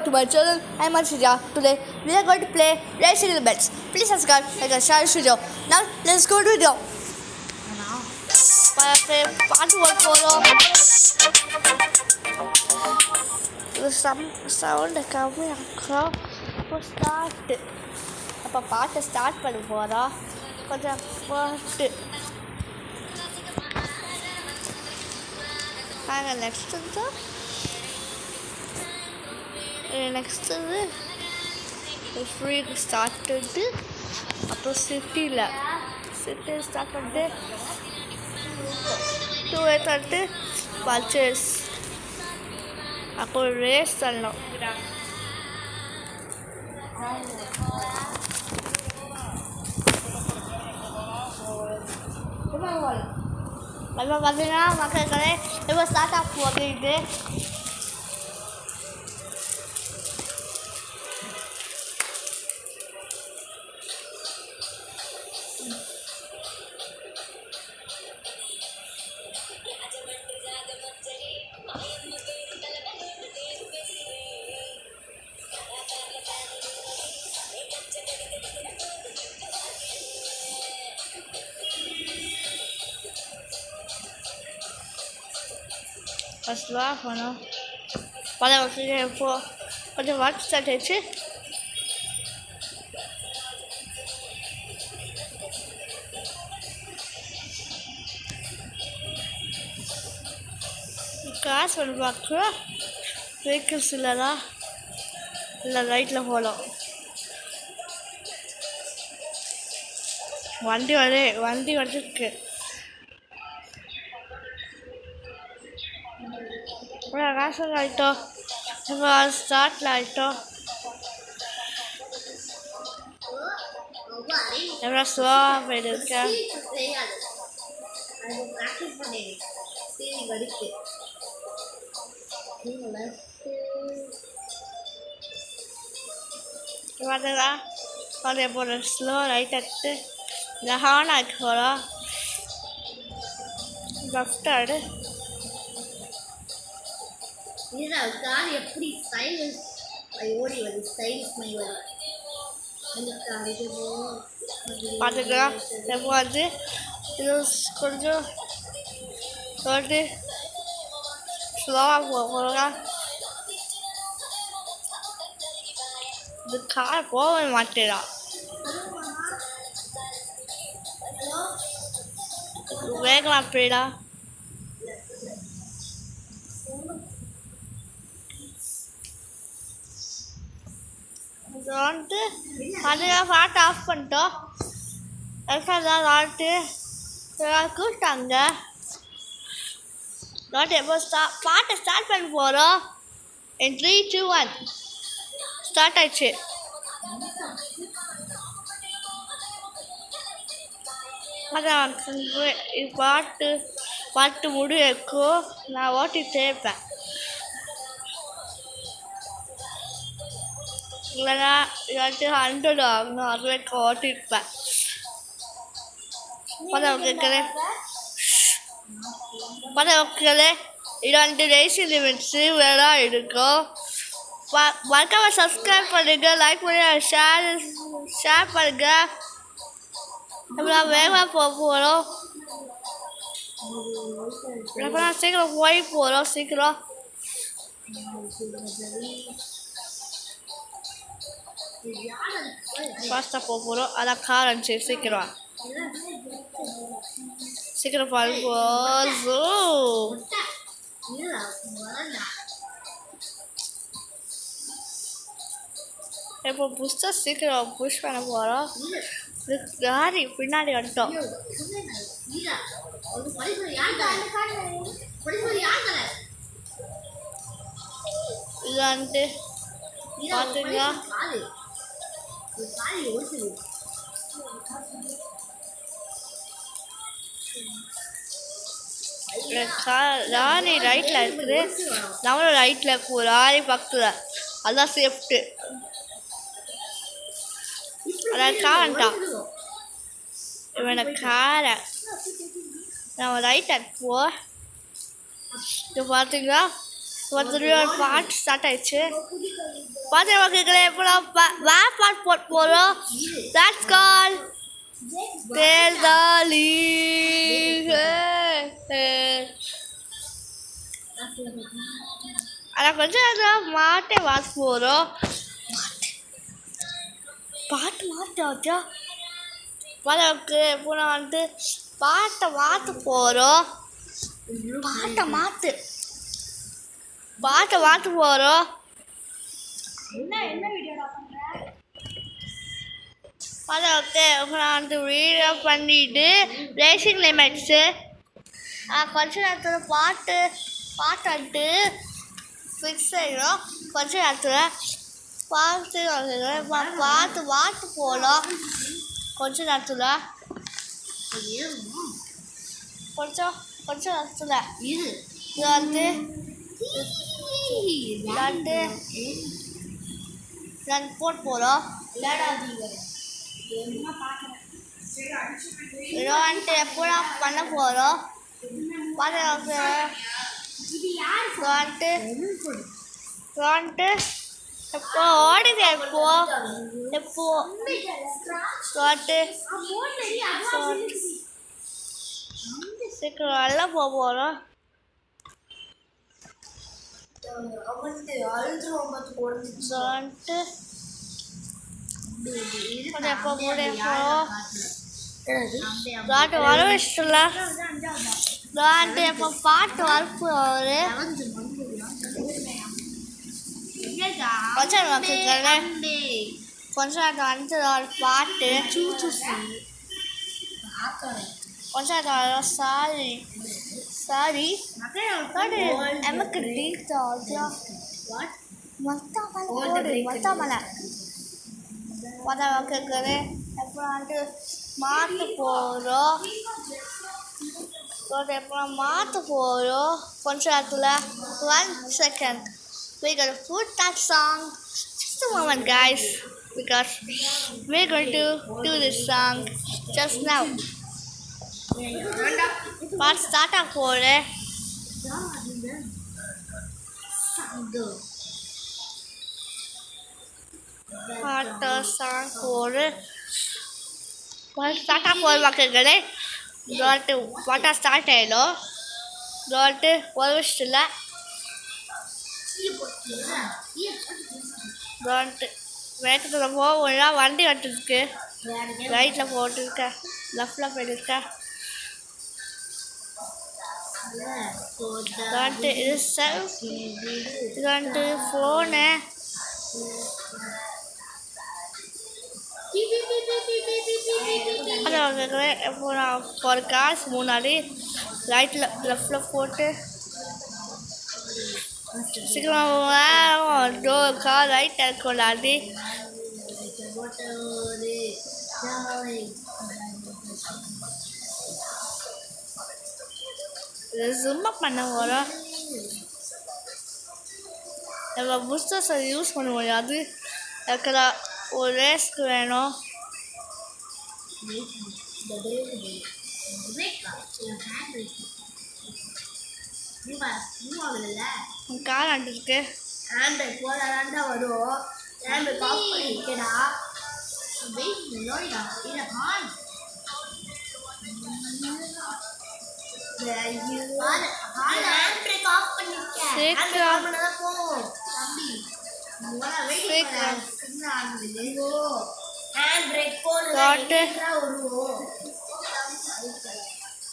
to my channel. I'm Anshija. Today we are going to play Racing the Bets. Please subscribe, like, and share this video. Now let's go to video. Part 1 போறோம். Sound கம்மியாக்கும். இப்போ start. அப்போ பாட்டை start பண்ண போகிறோம். கொஞ்சம் பாட்டு. நாங்கள் next free start பண்ணிட்டு அப்புறம் சிட்டி ஸ்டார்ட் பண்ணிட்டு 2 பர்ச்சேஸ் அப்புறம் ரேஸ் தள்ளணும். இப்போ பார்த்தீங்கன்னா மக்களே இப்போ ஸ்டார்ட் ஆஃப் போகுது. ஃபஸ்ட் போனோம். பல வருஷம் இப்போது கொஞ்சம் ஒர்க் ஸ்டார்ட் ஆயிடுச்சு. காசு பண்ணி பார்க்குறோம். வெஹிக்கிள்ஸ் இல்லைதா இல்லை ரைட்டில் போகலாம். வண்டி வந்துருக்கு. காசு ஆகிட்டோம். இப்போ ஸ்டார்ட்டில் ஆகிட்டோம். எவ்வளோ ஸ்லோவாக போயிட்டுருக்கேன். பார்த்தா அதே போல் ஸ்லோ ரைட் எடுத்து ஹார்ன் ஆக்கி போகிறோம். லெஃப்ட் ஆடு கார் எப்படி ஸ்டைலிஷ் ஓடி வருது. ஸ்டைலிஷ் மை வருது. பார்த்துக்கலாம். எப்போ வந்து இது கொஞ்சம் வந்து ஸ்லோவாக போகிறோம். இது கார் போக மாட்டேடா. வேகமாக அப்படிடா. வந்துட்டு அதுதான் பாட்டு ஆஃப் பண்ணிட்டோம். எல்லாம் வந்துட்டு கூப்பிட்டாங்க. எப்போ பாட்டை ஸ்டார்ட் பண்ண போகிறோம். 3, 2, 1 ஸ்டார்ட் ஆயிடுச்சு. அதான் பாட்டு முடிக்கும். நான் ஓட்டிகிட்டே இருப்பேன். இல்லைனா இல்லாட்டி 100 ஆகணும். அது வரைக்கும் ஓட்டிருப்பேன். பதவிகளே 2 ரேசிங் லிமிட்ஸு வேணா இருக்கும். மறக்காம சப்ஸ்கிரைப் பண்ணுங்க, லைக் பண்ணுங்க, ஷேர் பண்ணுங்க. நம்ம வேகமாக போக போகிறோம். சீக்கிரம் போய் போகிறோம். சீக்கிரம் ஃபாஸ்ட்டாக போக போகிறோம். அதான் கார் அனுப்பிச்சு சீக்கிரம் போகும். இப்போ புஷ்ஷாக சீக்கிரம் புஷ் பண்ண போகிறோம். காரி பின்னாடி வந்துட்டோம். இது வந்துட்டு பார்த்துங்க. லாரி ரைட்டில் இருக்குது. நம்மளும் ரைட்டில் லாரி பக்கத்தில். அதுதான் சேஃப்ட்டு. அதான் காரன்ட்டான் இவனை காரை. நம்ம ரைட் எடுப்போம். இப்போ பார்த்தீங்களா ஒரு பாட்டு ஸ்டார்ட் ஆயிடுச்சு. பாட்டு மக்களே எப்போலாம் வேற பாட்டு போட்டு போகிறோம். தட்ஸ் கால் தேர்தலி. ஆனால் கொஞ்சம் நேரம் மாட்டே வாசி போகிறோம். பாட்டு மாட்டாச்சா பாட்டு இப்போ நான் வந்துட்டு பாட்டை மாற்ற போகிறோம். பாட்டை மாற்ற போகிறோம். என்ன வீடியோடா பண்ற? பாட்டு இப்போ நான் வந்துட்டு வீடியோ பண்ணிட்டு ரேசிங் லிமிட்ஸு கொஞ்ச நேரத்தில் பாட்டு வந்துட்டு ஃபிக்ஸ் ஆகிடும். கொஞ்ச நேரத்தில் பாட்டு போகலாம். கொஞ்ச நேரத்தில் கொஞ்சம் நேரத்தில் இது வந்து நான் போட்டு போகிறோம். இதை வந்துட்டு எப்போ பண்ண போகிறோம். வந்துட்டு எப்போ ஓடுது எப்போ சீக்கிரம் நல்லா போக போகிறோம். எப்போ பாட்டு வர வச்சுல எப்போ பாட்டு வரப்போரு கொஞ்சம் வந்து ஒரு பாட்டு கொஞ்சம் சாரி எமக்கு மொத்தமலை எப்போ வந்து மாற்ற போகிறோம். எப்போ மாற்ற போகிறோம். கொஞ்சம் நேரத்தில் 1 second. We're going to put that song. Just a moment, guys, because we're going to do this song just now. Part start up for it. Part song for it. Part start up for it. Part start hello. What வேகத்தில் போக வண்டி வந்துருக்கு. ரைட்டில் போட்டுருக்க, லெஃப்டில் போயிட்டுருக்க. இது self, இது வந்துட்டு ஃபோனு. எப்போ நான் ஒரு காசு முன்னாடி ரைட்டில் லெஃப்டில் போட்டு சீக்கிரம் கார் ரைட் இருக்கொள்ளாடி ஜூம் பண்ண போகிறோம். நம்ம புஸ்டர்ஸை யூஸ் பண்ண முடியாது. இருக்கிற ஒரு ரேஸ்க்கு வேணும். கார் வந்துருக்கு. ஹேண்ட்பேக் போதாண்டா வரும். Handbag of பண்ணிக்கடா. லோரிடா இல்ல ஹான். ஹேண்ட்பேக் ஆஃப் பண்ணிக்க. சீக்கிரம் போ தம்பி. மொதல்ல வெயிட் பண்ணு. சின்ன ஆனது. ஹேண்ட்பேக் போடு. வரும்.